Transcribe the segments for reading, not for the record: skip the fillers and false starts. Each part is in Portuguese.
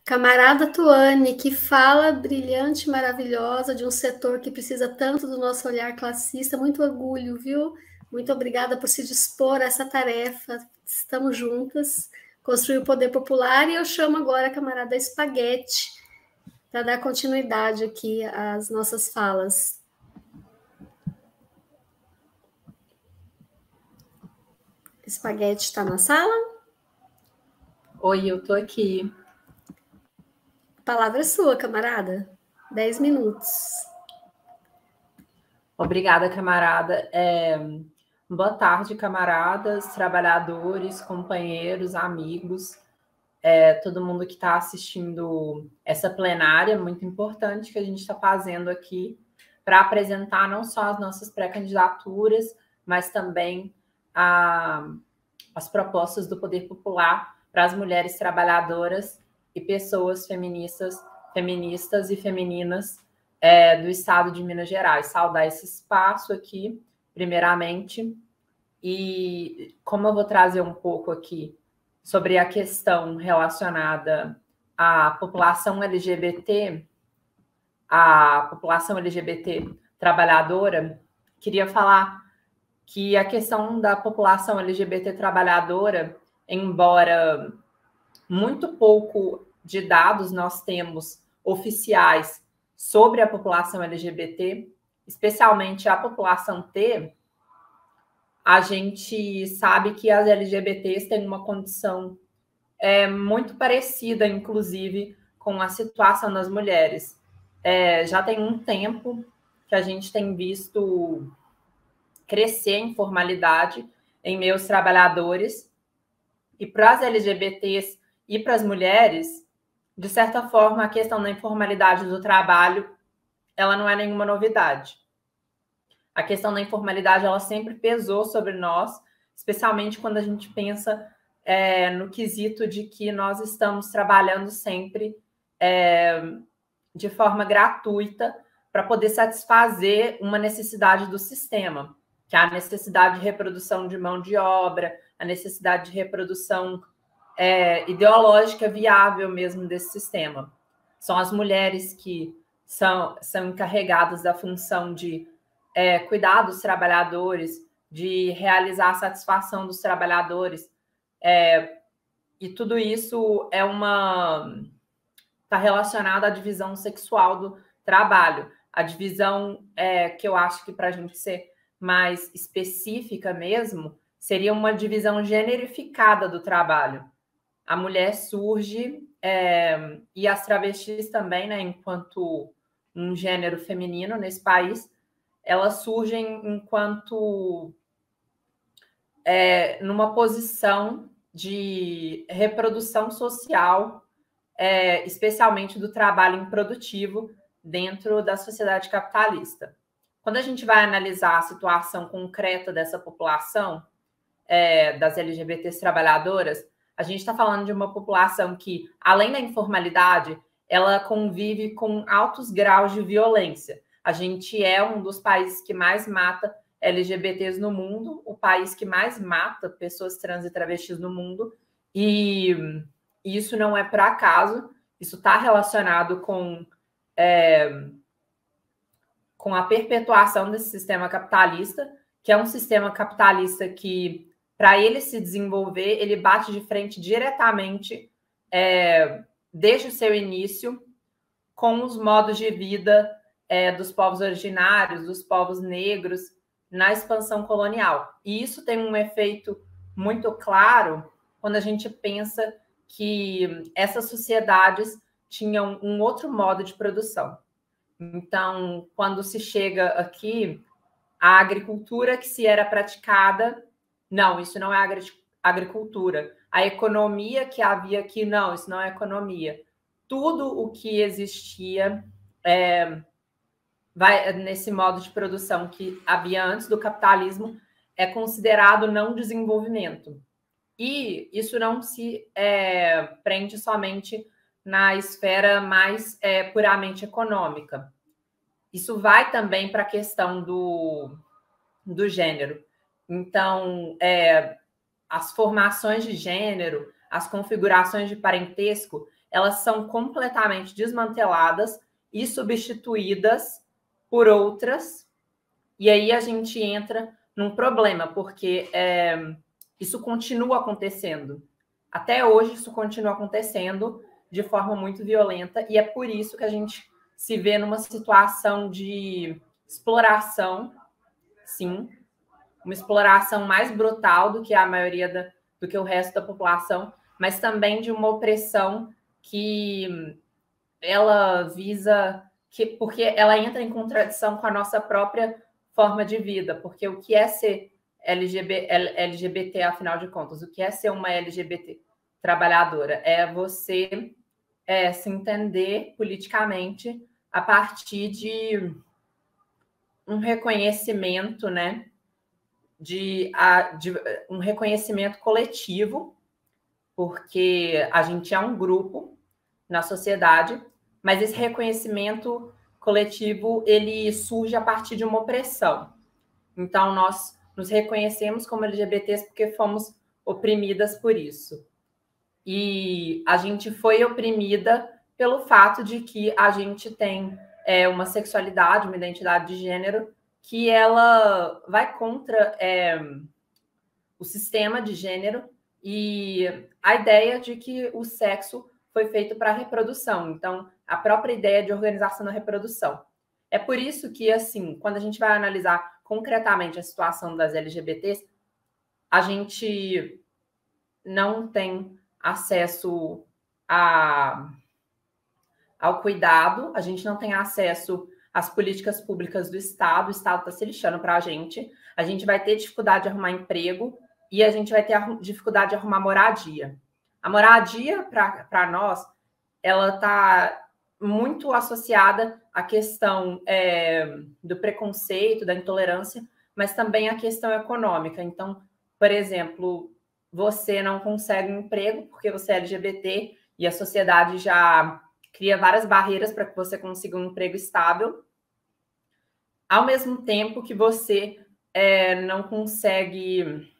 Camarada Tuane, que fala brilhante, maravilhosa de um setor que precisa tanto do nosso olhar classista. Muito orgulho, viu? Muito obrigada por se dispor a essa tarefa. Estamos juntas, construir o poder popular, e eu chamo agora a camarada Espaguete para dar continuidade aqui às nossas falas. Espaguete está na sala? Oi, eu tô aqui. A palavra é sua, camarada. 10 minutos. Obrigada, camarada. Boa tarde, camaradas, trabalhadores, companheiros, amigos, todo mundo que está assistindo essa plenária muito importante que a gente está fazendo aqui para apresentar não só as nossas pré-candidaturas, mas também as propostas do Poder Popular para as mulheres trabalhadoras e pessoas feministas e femininas do estado de Minas Gerais. Saudar esse espaço aqui, primeiramente, e como eu vou trazer um pouco aqui sobre a questão relacionada à população LGBT, a população LGBT trabalhadora, queria falar que a questão da população LGBT trabalhadora, embora muito pouco de dados nós temos oficiais sobre a população LGBT, especialmente a população T, a gente sabe que as LGBTs têm uma condição muito parecida, inclusive, com a situação das mulheres. Já tem um tempo que a gente tem visto crescer a informalidade em meios trabalhadores, e para as LGBTs e para as mulheres, de certa forma, a questão da informalidade do trabalho, ela não é nenhuma novidade. A questão da informalidade, ela sempre pesou sobre nós, especialmente quando a gente pensa no quesito de que nós estamos trabalhando sempre de forma gratuita para poder satisfazer uma necessidade do sistema, que é a necessidade de reprodução de mão de obra, a necessidade de reprodução ideológica viável mesmo desse sistema. São as mulheres que são encarregadas da função de cuidar dos trabalhadores, de realizar a satisfação dos trabalhadores, e tudo isso está relacionado à divisão sexual do trabalho. A divisão que eu acho que, para a gente ser mais específica mesmo, seria uma divisão generificada do trabalho. A mulher surge, e as travestis também, né, enquanto um gênero feminino nesse país, elas surgem enquanto numa posição de reprodução social, especialmente do trabalho improdutivo dentro da sociedade capitalista. Quando a gente vai analisar a situação concreta dessa população, das LGBTs trabalhadoras, a gente está falando de uma população que, além da informalidade, ela convive com altos graus de violência. A gente é um dos países que mais mata LGBTs no mundo, o país que mais mata pessoas trans e travestis no mundo, e isso não é por acaso, isso está relacionado com a perpetuação desse sistema capitalista, que é um sistema capitalista que, para ele se desenvolver, ele bate de frente diretamente, desde o seu início, com os modos de vida dos povos originários, dos povos negros, na expansão colonial. E isso tem um efeito muito claro quando a gente pensa que essas sociedades tinham um outro modo de produção. Então, quando se chega aqui, a agricultura que se era praticada, não, isso não é agricultura. A economia que havia aqui, não, isso não é economia. Tudo o que existia vai nesse modo de produção que havia antes do capitalismo é considerado não desenvolvimento. E isso não se prende somente na esfera mais puramente econômica. Isso vai também para a questão do gênero. Então, as formações de gênero, as configurações de parentesco, elas são completamente desmanteladas e substituídas por outras, e aí a gente entra num problema, porque isso continua acontecendo. Até hoje isso continua acontecendo de forma muito violenta, e é por isso que a gente se vê numa situação de exploração, sim, uma exploração mais brutal do que a maioria do que o resto da população, mas também de uma opressão que ela visa porque ela entra em contradição com a nossa própria forma de vida, porque o que é ser LGBT, afinal de contas, o que é ser uma LGBT trabalhadora? É você se entender politicamente a partir de um reconhecimento, né, de um reconhecimento coletivo, porque a gente é um grupo na sociedade, mas esse reconhecimento coletivo ele surge a partir de uma opressão. Então, nós nos reconhecemos como LGBTs porque fomos oprimidas por isso. E a gente foi oprimida pelo fato de que a gente tem uma sexualidade, uma identidade de gênero que ela vai contra o sistema de gênero e a ideia de que o sexo foi feito para a reprodução. Então, a própria ideia de organização da reprodução. É por isso que, assim, quando a gente vai analisar concretamente a situação das LGBTs, a gente não tem acesso ao cuidado, a gente não tem acesso às políticas públicas do Estado, o Estado está se lixando para a gente vai ter dificuldade de arrumar emprego e a gente vai ter dificuldade de arrumar moradia. A moradia, para nós, ela está muito associada à questão do preconceito, da intolerância, mas também à questão econômica. Então, por exemplo, você não consegue um emprego porque você é LGBT e a sociedade já cria várias barreiras para que você consiga um emprego estável, ao mesmo tempo que você não consegue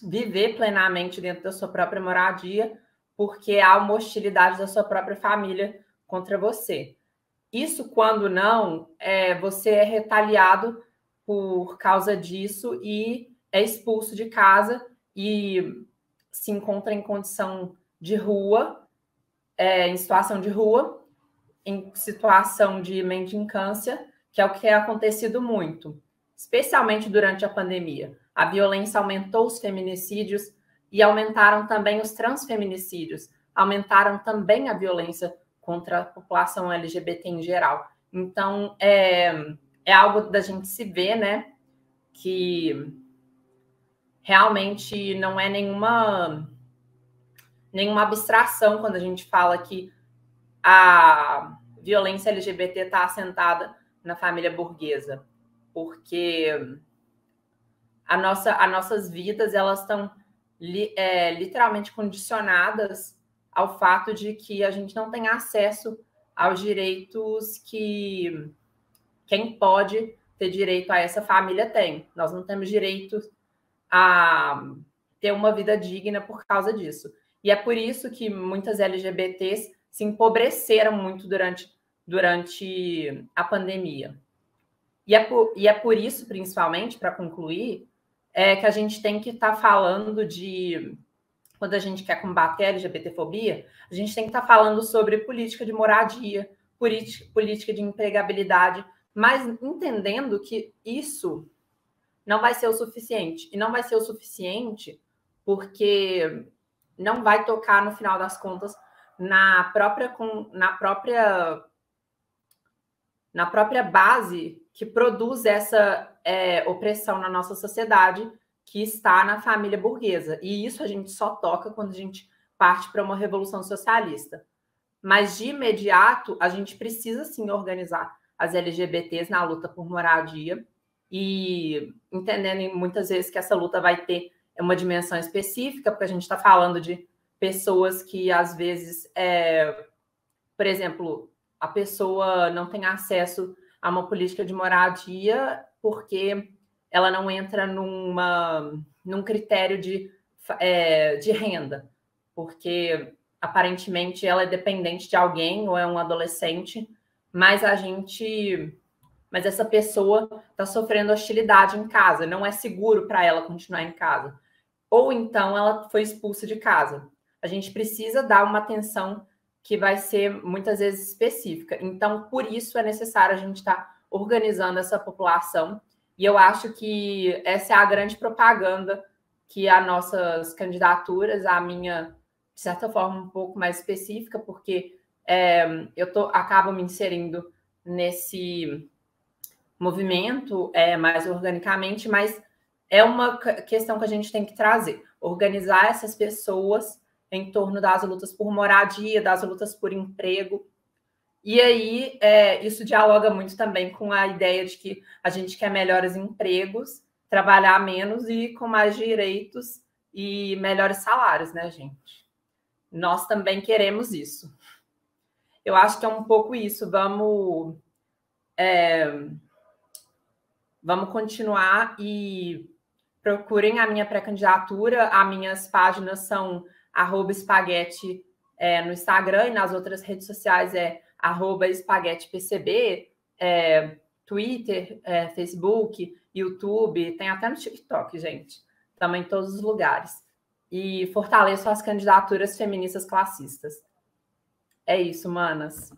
viver plenamente dentro da sua própria moradia, porque há uma hostilidade da sua própria família contra você. Isso, quando não, você é retaliado por causa disso e é expulso de casa e se encontra em condição de rua, em situação de rua, em situação de mendicância, que é o que tem acontecido muito, especialmente durante a pandemia. A violência aumentou os feminicídios e aumentaram também os transfeminicídios, aumentaram também a violência contra a população LGBT em geral. Então, é algo da gente se ver, né, que realmente não é nenhuma abstração quando a gente fala que a violência LGBT está assentada na família burguesa, porque as nossas vidas elas estão literalmente condicionadas ao fato de que a gente não tem acesso aos direitos que quem pode ter direito a essa família tem. Nós não temos direito a ter uma vida digna por causa disso. E é por isso que muitas LGBTs se empobreceram muito durante a pandemia. E é por isso, principalmente, para concluir, que a gente tem que estar falando de... Quando a gente quer combater a LGBTfobia, a gente tem que estar falando sobre política de moradia, política de empregabilidade, mas entendendo que isso não vai ser o suficiente. E não vai ser o suficiente porque não vai tocar, no final das contas, na própria base que produz essa opressão na nossa sociedade, que está na família burguesa. E isso a gente só toca quando a gente parte para uma revolução socialista. Mas, de imediato, a gente precisa, sim, organizar as LGBTs na luta por moradia e entendendo muitas vezes que essa luta vai ter uma dimensão específica, porque a gente está falando de pessoas que, às vezes, por exemplo, a pessoa não tem acesso a uma política de moradia porque ela não entra num critério de renda, porque aparentemente ela é dependente de alguém ou é um adolescente, mas essa pessoa está sofrendo hostilidade em casa, não é seguro para ela continuar em casa. Ou então ela foi expulsa de casa. A gente precisa dar uma atenção que vai ser muitas vezes específica. Então, por isso é necessário a gente estar organizando essa população. E eu acho que essa é a grande propaganda que as nossas candidaturas, a minha, de certa forma, um pouco mais específica, porque acabo me inserindo nesse movimento mais organicamente, mas é uma questão que a gente tem que trazer. Organizar essas pessoas em torno das lutas por moradia, das lutas por emprego. E aí, isso dialoga muito também com a ideia de que a gente quer melhores empregos, trabalhar menos e com mais direitos e melhores salários, né, gente? Nós também queremos isso. Eu acho que é um pouco isso. Vamos continuar e procurem a minha pré-candidatura. As minhas páginas são @espaguete no Instagram, e nas outras redes sociais é @espaguetepcb, Twitter, Facebook, YouTube, tem até no TikTok, gente. Estamos em todos os lugares. E fortaleço as candidaturas feministas classistas. É isso, manas.